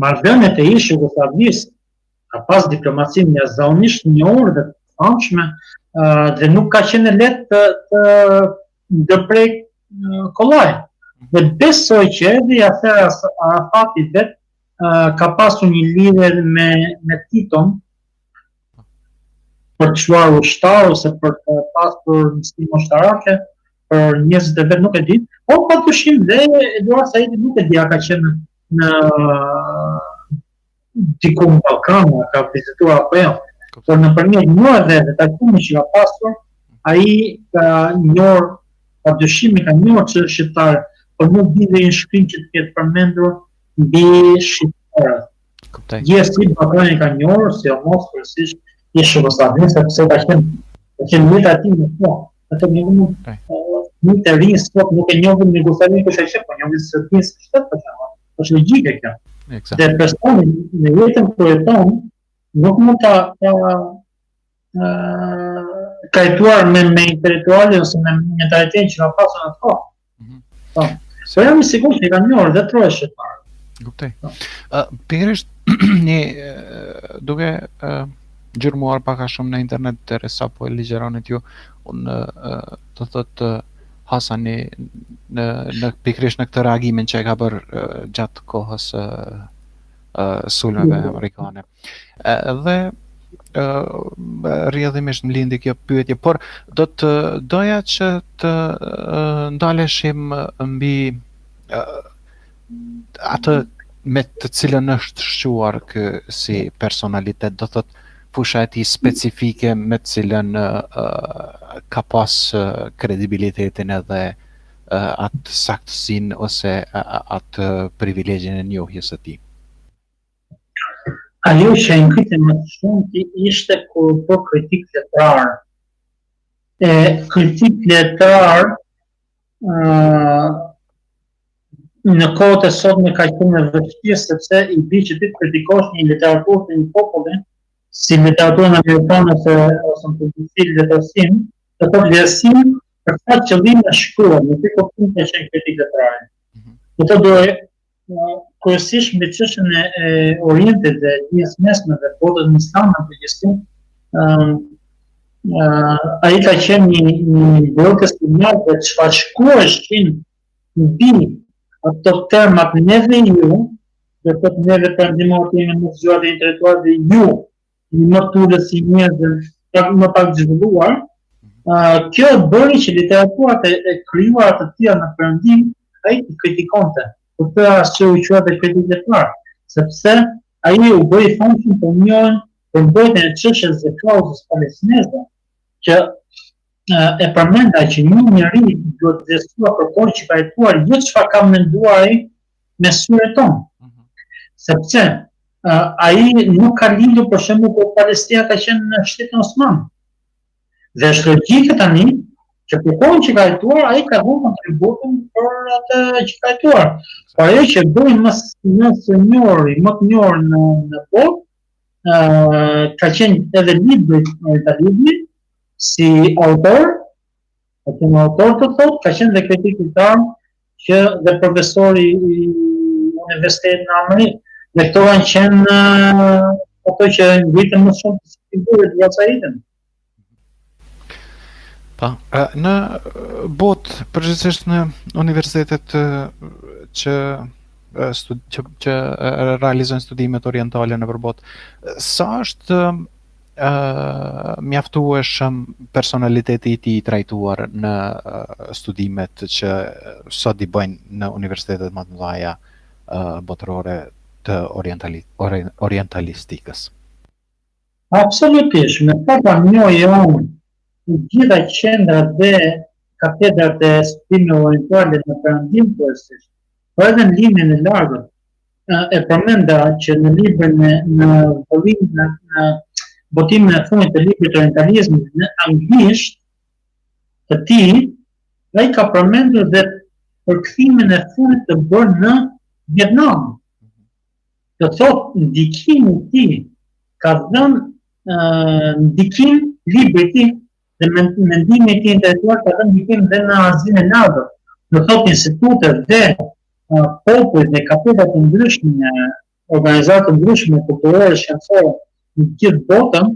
Marrëdhëniet e ish Jugosllavisë ka pas diplomacinë jashtëzakonisht njohur dhe të famshme, dhe nuk ka qenë lehtë të ndërprej kollaj. Dhe besoj që edhe Yasser Arafati vet ka pasur një lidhje me Titon për të çuar ushtar ose për të pasur mësim ushtarake për njerëzit e vet, nuk e di. Po patyshim dhe Eduard Saidi nuk e di a ka qenë në diku në Ballkan, ka vizituar apo jo. Por nëpërmjet njohjeve dhe takimit që ka pasur, ai ka njohur, padyshim ka njohur çështën shqiptare, por nuk di dhe një shkrim që të ketë përmendur mbi shqiptarët. Gjithsesi Ballkani ka njohur, sidomos kryesisht ish Jugosllavinë, sepse ka qenë meta e tij në fund. Atë një të rinj sot nuk e njohin në Jugosllavinë kush është, po njohin Serbinë si shtet për shembull. Është logjike kjo. Dhe personi në jetën kur jeton nuk mund ta kajtuar me intelektualin ose me mentalitetin që ka pasur në atë kohë. Po jam I sigurt që kanë njohur dhe troje shqiptarë. Kuptoj. Pikërisht duke gjërmuar pak a shumë në internet deri sa po e ligjeronit ju, unë do thotë Hasani në pikërisht në këtë reagimin që e ka bërë gjatë kohës sulmeve amerikane. Dhe rrjedhimisht më lindi kjo pyetje, por doja që të ndaleshim mbi atë me të cilën është shquar ky si personalitet, do thotë fusha e tij specifike me të cilën ka pas kredibilitetin edhe atë saktësinë ose atë privilegjin e njohjes së tij. Ajo që e ngritë më shumë ishte kur po kritik letrar. Kritik letrar në kohët e sotme ka qenë vështirë, sepse I di që ti kritikosh një literaturë të një populli, si literaturën amerikane ose në publicit letërsim, të thotë vlerësim për sa qëllim në shkruar, në të kuptim të qenë kritik letrare. Do të dojë kryesisht mbi çështjen e Orientit dhe dijes mesme dhe botës islame në përgjithësi, ai ka qenë një blogës I madh dhe çfarë shkruajshin mbi ato termat neve ju, dhe thotë neve perëndimorët jemi më të zgjuar dhe intelektual dhe ju, më të ulët si njerëz më pak zhvilluar, kjo bëri që literaturat e krijuara të tilla në perëndim ai I kritikonte. Për të arsye u quhet kritik letrar, sepse ai u bëri famshëm për njërin për mbrojtjen e çështjes së klauzës palestineze, që e përmenda që një njeri duhet të zgjuar për kohë që ka jetuar jo çfarë ka menduar ai me syrin tonë. Sepse ai nuk ka lindur për shembull kur Palestina ka qenë në shtetin Osman. Dhe është logjike tani që për kohën që ka jetuar ai ka dhënë kontributin për atë që ka jetuar. Por ajo që bëri më të njohur në botë, ka qenë edhe libri I librit si autor, ka qenë autor të thotë, ka qenë dhe kritik letrar që dhe profesori I Universitetit në Amerikë. Dhe këto kanë qenë ato që ngritën më shumë të figurë të Saidin. Në botë, përgjithsisht në universitetet që realizojnë studimet orientale në përbot, sa është mjaftueshëm personaliteti i tij i trajtuar në studimet që sot i bëjnë në universitetet më të mëdha botërore të orientalistikës. Absolutisht, me papa njoj unë të gjitha qendrat dhe katedrat e studimeve orientale në Perëndim kryesisht, por edhe në linjën e largët. E përmenda që në librin në botimin e fundit të librit të orientalizmit në anglisht të tij, ai ka përmendur dhe përkthimin e fundit të bërë në Vietnam. Do thotë ndikimi i tij ka dhënë ndikim librit i tij dhe mendimi i tij intelektual ka dhënë ndikim dhe në Azinë e Largët. Do thotë institutet dhe popujt dhe katedrat të ndryshme, organizata të ndryshme kulturore, shkencore në gjithë botën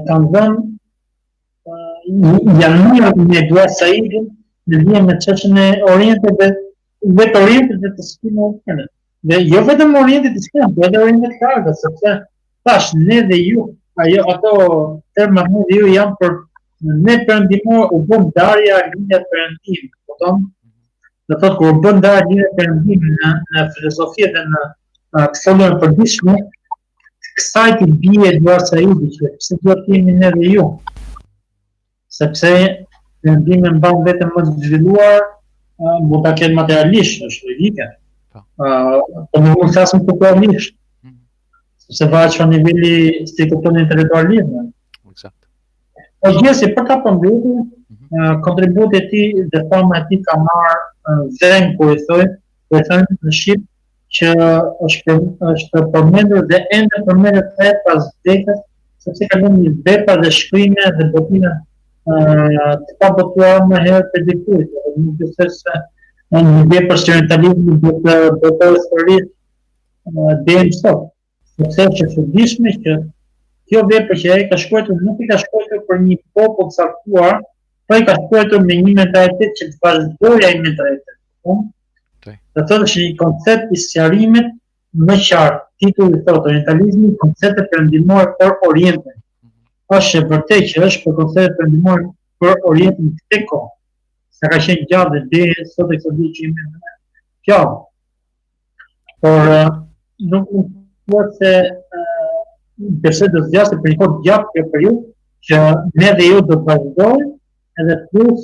kanë dhënë janë mirë me Eduard Saidin në lidhje me çështjen e Orientit dhe vetë Orientit dhe të studimeve orientale. Dhe jo vetëm Orientit të shkëm, por edhe Orientit të largët, sepse tash ne dhe ju, ato termat ne dhe ju janë për ne perëndimor u bën darja linja perëndim, kupton? Do thotë kur bën darja linja perëndim në filozofi dhe në të folur për dishme, kësaj të bie Eduard Saidi që pse duhet të jemi ne dhe ju. Sepse perëndimi mban vetëm më të zhvilluar, mund ta ketë materialisht, është logike. Po nuk mund të flasim kulturalisht. Sepse varet çfarë niveli si kupton intelektualizmin. Eksakt. Po gjithsesi për ta përmbytur, kontributi i tij dhe fama e tij ka marrë vend ku i thënë në shqip që është përmendur dhe ende përmendur edhe pas vdekjes, sepse ka lënë një vepra dhe shkrimë dhe botime të pabotuara më herët për dikujt. Nuk besoj se një vepër si orientalizmi do të botojë sërish deri sot. Sepse është e çuditshme që kjo vepër që ai ka shkruar nuk i ka shkruar për një popull caktuar, por i ka shkruar me një mentalitet që të vazhdojë ai mentalitet. Do thotë është një koncept i sqarimit më qartë. Titulli thotë orientalizmi, koncepte perëndimore për Orientin. Është e vërtetë që është për koncepte perëndimore për Orientin këtë kohë. Sa ka qenë gjatë dhe deri sot e kësaj që jemi në gjatë. Por nuk mund të thuhet se besoj do të zgjasë për një kohë gjatë kjo periudhë që ne dhe ju do të vazhdojmë edhe plus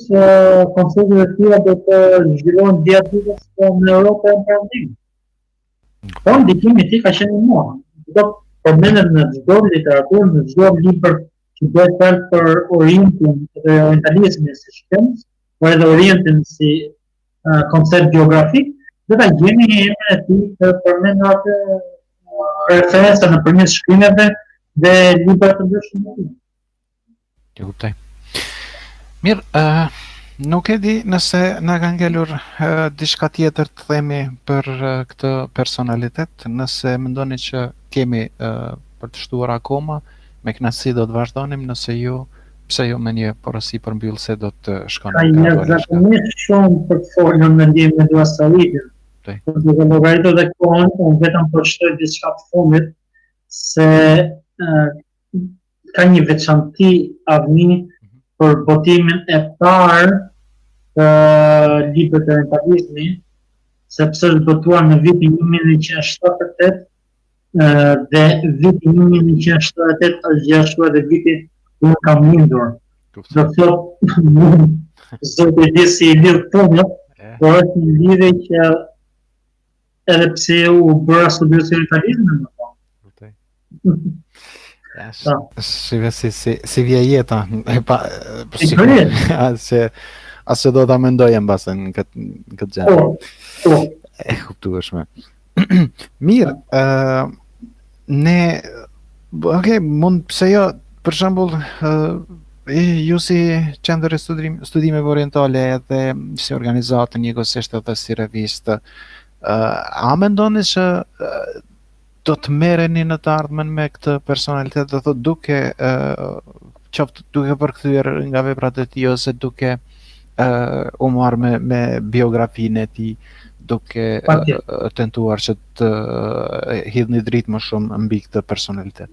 konceptet e tilla do të zhvillohen gjatë ditës në Europë e Perëndim. Po ndikimi i tij ka qenë enorm. Do përmendet në çdo literaturë, në çdo libër që bëhet fjalë për Orientin dhe orientalizmin si shkencë, por edhe Orientin si koncept geografik, do ta gjeni emrin e tij të përmendur atë referenca nëpërmjet shkrimeve dhe librave të ndryshëm. Të kuptoj. Mirë, nuk e di nëse na ka ngelur diçka tjetër të themi për këtë personalitet, nëse mendoni që kemi për të shtuar akoma, me kënaqësi do të vazhdonim, nëse ju, pse jo me një porosi përmbyllëse do të shkoni. Ka një zakonisht shumë për të folur në ndjenjë me Eduard Saidin. Por duke llogaritur dhe kohën, unë vetëm po shtoj diçka të fundit se ka një veçanti avni për botimin e parë të librit të orientalizmit, sepse është botuar në vitin 1978 dhe viti 1978 është gjithashtu edhe viti ku unë kam lindur. Do thotë, zoti i di si i lidh punët, por është një lidhje që edhe pse u bëra studios i orientalizmit, si vje jeta, se do ta mendoje mbase në këtë gjë. E kuptueshme. Mirë, mund pse jo, për shembull, ju si qendër e studimeve orientale edhe si organizatë njëkohësisht edhe si revistë, a mendoni që do të merreni në të ardhmen me këtë personalitet, do thotë duke përkthyer nga veprat e tij ose duke u marrë me biografinë e tij, duke tentuar që të hidhni dritë më shumë mbi këtë personalitet?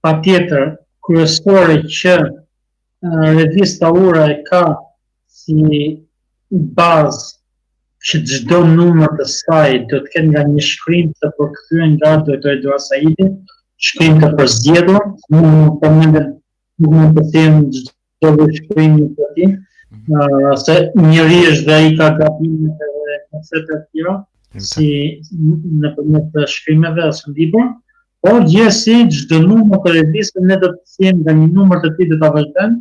patjetër kryesore që revista Ura e ka si bazë që çdo numër të saj do të ketë nga një shkrim të përkthyer nga Dr. Eduard Saidi, shkrim të përzgjedhur, nuk mund të them çdo shkrim të tij, se njëri është dhe ai ka gabimet dhe koncepte të tjera, si nëpërmjet shkrimeve ose libra, por gjithsesi çdo numër të revistës ne do të sjellëm nga një numër të tij do ta vazhdojmë.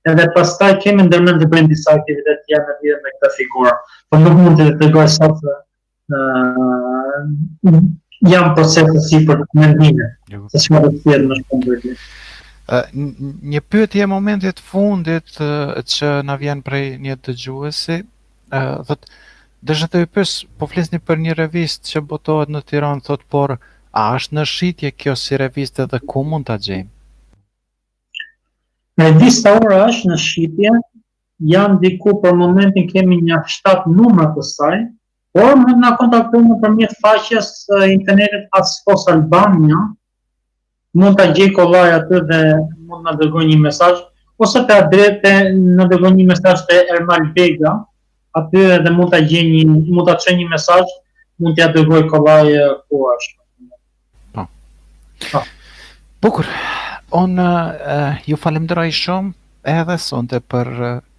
Edhe pastaj kemi ndërmend të bëjmë disa aktivitete të tjera në lidhje me këtë figurë. Po nuk mund të tregoj sot se jam procese si për mendime, se çfarë do të jetë më shumë për ty. Një pyetje momentit fundit që na vjen prej një dëgjuesi, thotë, desha të ju pyes, po flisni për një revistë që botohet në Tiranë, thotë, por a është në shitje kjo si revistë dhe ku mund ta gjejmë? Revista Ura është në shitje, janë diku për momentin kemi një 7 numra të saj, por mund na kontaktojnë nëpërmjet faqes internetit Asfos Albania, mund ta gjej kollaj aty dhe mund na dërgoj një mesazh, ose te adrese na dërgoj një mesazh te Ermal Bega, aty edhe mund ta gjej mund ta çoj një mesazh, mund t'ia dërgoj kollaj ku është. Bukur. Unë ju falenderoj shumë edhe sonte për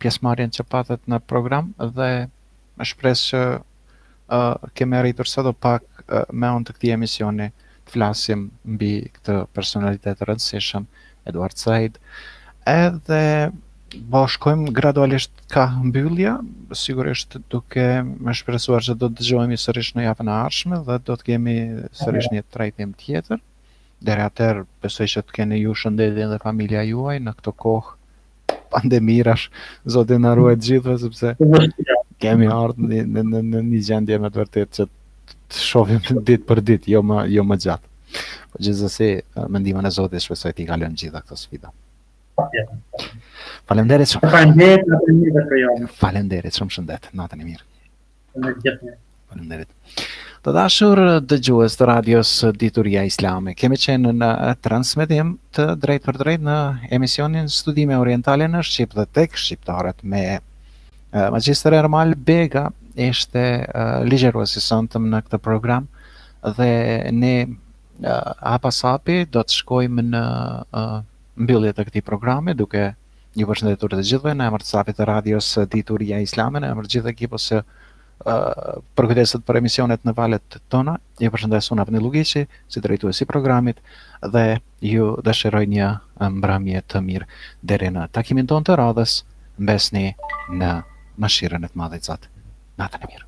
pjesëmarrjen që patët në program dhe më shpresë që kemi arritur sadopak me anë të këtij emisioni të flasim mbi këtë personalitet të rëndësishëm, Eduard Said, edhe shkojmë gradualisht ka mbyllja, sigurisht duke më shpresuar që do të dëgjohemi sërish në javën e ardhshme dhe do të kemi sërish një trajtim tjetër. Deri atëherë besoj që të keni ju shëndetjen dhe familja juaj në këtë kohë pandemirash, Zoti na ruaj të gjithëve sepse kemi ardhur në një gjendje me të vërtetë që të shohim ditë për ditë, jo më gjatë. Po gjithsesi mendimin e Zotit shpresoj t'i kalojmë gjitha këto sfida. Faleminderit shumë. Faleminderit shumë, shëndet. Natën e mirë. Faleminderit. Të dashur dëgjues të radios Dituria Islame, kemi qenë në transmetim të drejt për drejt në emisionin Studime Orientale në Shqip dhe tek shqiptarët me Magjister Ermal Bega, ishte ligjeruesi sëntëm në këtë program dhe ne hapasapi do të shkojmë në mbyllje të këtij programi duke ju përshëndetur të gjithëve në emër të stafit të radios Dituria Islame, në emër të gjithë ekipit që përkujdeset për emisionet në valët tona. Ju përshëndes unë Avni Lugiqi, si drejtuesi i programit, dhe ju dëshiroj një mbrëmje të mirë deri në takimin tonë të radhës. Mbesni në mëshirën e të Madhit Zot. Natën e mirë.